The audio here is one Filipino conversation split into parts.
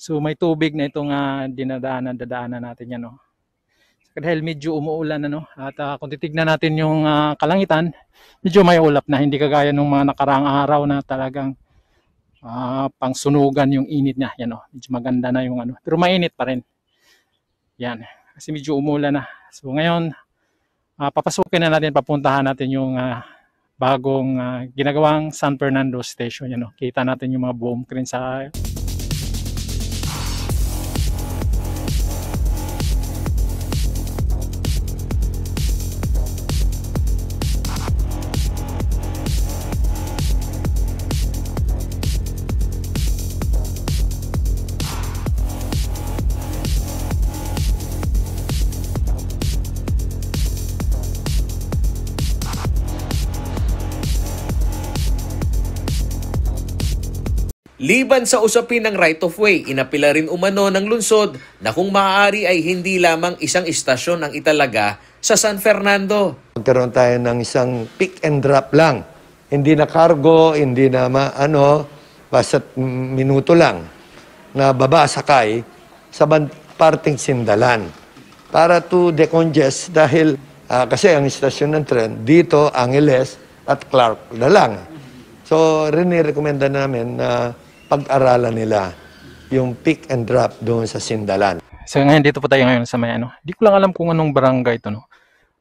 So may tubig na itong dadaanan natin yan. No? Dahil medyo umuulan at kung titignan natin yung kalangitan, medyo may ulap na, hindi kagaya nung mga nakaraang araw na talagang pangsunugan yung init niya. Yan, medyo maganda na yung pero mainit pa rin. Yan, kasi medyo umuulan na. So ngayon, papasukin na natin, papuntahan natin yung bagong ginagawang San Fernando Station. Yan, kita natin yung mga boom crane sa Liban sa usapin ng right of way, inapila rin umano ng lungsod na kung maaari ay hindi lamang isang istasyon ang italaga sa San Fernando. Magkaroon tayo ng isang pick and drop lang. Hindi na cargo, hindi na basta minuto lang na baba sakay sa parting Sindalan. Para to decongest dahil kasi ang istasyon ng tren dito, Angeles at Clark na lang. So, rin-recommenda namin na pag-aralan nila yung pick and drop doon sa Sindalan. So ngayon dito po tayo ngayon sa may Di ko lang alam kung anong barangay ito,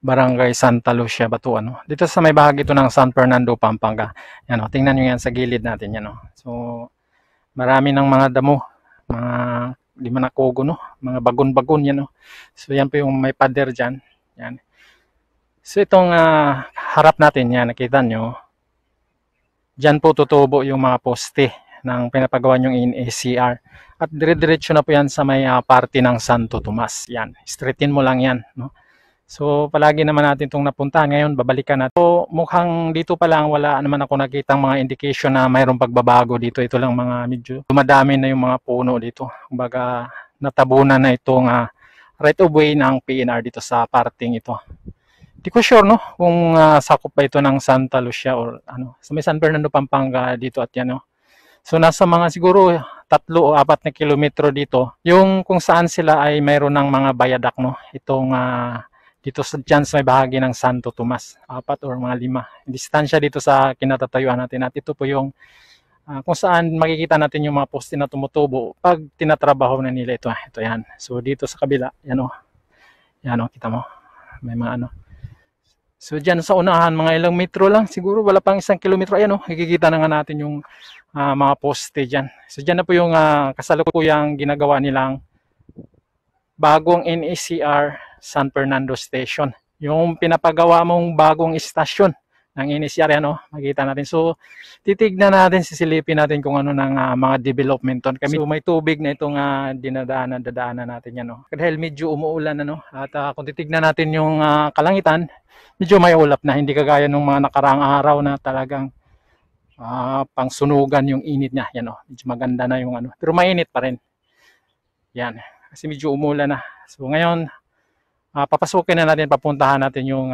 Barangay Santa Lucia ba ito, Dito sa may bahagi ito ng San Fernando, Pampanga. Yan, tingnan nyo yan sa gilid natin, yan, So marami ng mga damo, mga di man nakugo, mga bagon-bagon, yan, So yan po yung may pader dyan. Yan. So itong harap natin, yan, nakita nyo. Dyan po tutubo yung mga poste ng pinapagawa yung NACR. At dire-diretso na po yan sa may party ng Santo Tomas. Yan, straightin mo lang yan. So palagi naman natin itong napuntahan. Ngayon, babalikan natin. So mukhang dito pa lang, wala naman ako nakitang mga indication na mayroong pagbabago dito. Ito lang mga medyo dumadami na yung mga puno dito. Kumbaga, natabunan na itong right of way ng PNR dito sa parting ito. Di ko sure kung sakop pa ito ng Santa Lucia or sa may San Fernando, Pampanga dito at yan. So nasa mga siguro 3 o 4 na kilometro dito, yung kung saan sila ay mayroon ng mga bayadak, itong dito dyan sa may bahagi ng Santo Tomas, 4 or mga 5. Distansya dito sa kinatatayuan natin. At ito po yung kung saan makikita natin yung mga poste na tumutubo pag tinatrabaho na nila ito. Ito yan. So dito sa kabila, yan yan kita mo. May mga So dyan sa unahan, mga ilang metro lang, siguro wala pang 1 kilometro. Ayan nakikita na nga natin yung mga poste dyan. So dyan na po yung kasalukuyang ginagawa nilang bagong NACR San Fernando Station. Yung pinapagawa mong bagong istasyon ng NACR, makikita natin. So titignan natin, sisilipin natin kung ano ng mga development doon. So may tubig na itong dadaanan natin yan. Dahil medyo umuulan at kung titignan natin yung kalangitan, medyo may ulap na, hindi kagaya nung mga nakaraang araw na talagang pangsunugan yung init niya. Yan medyo maganda na yung pero mainit pa rin. Yan, kasi medyo umulan na. So ngayon, papasukin na natin, papuntahan natin yung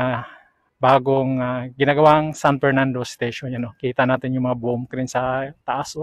bagong ginagawang San Fernando Station. Yan kita natin yung mga boom crane sa taas.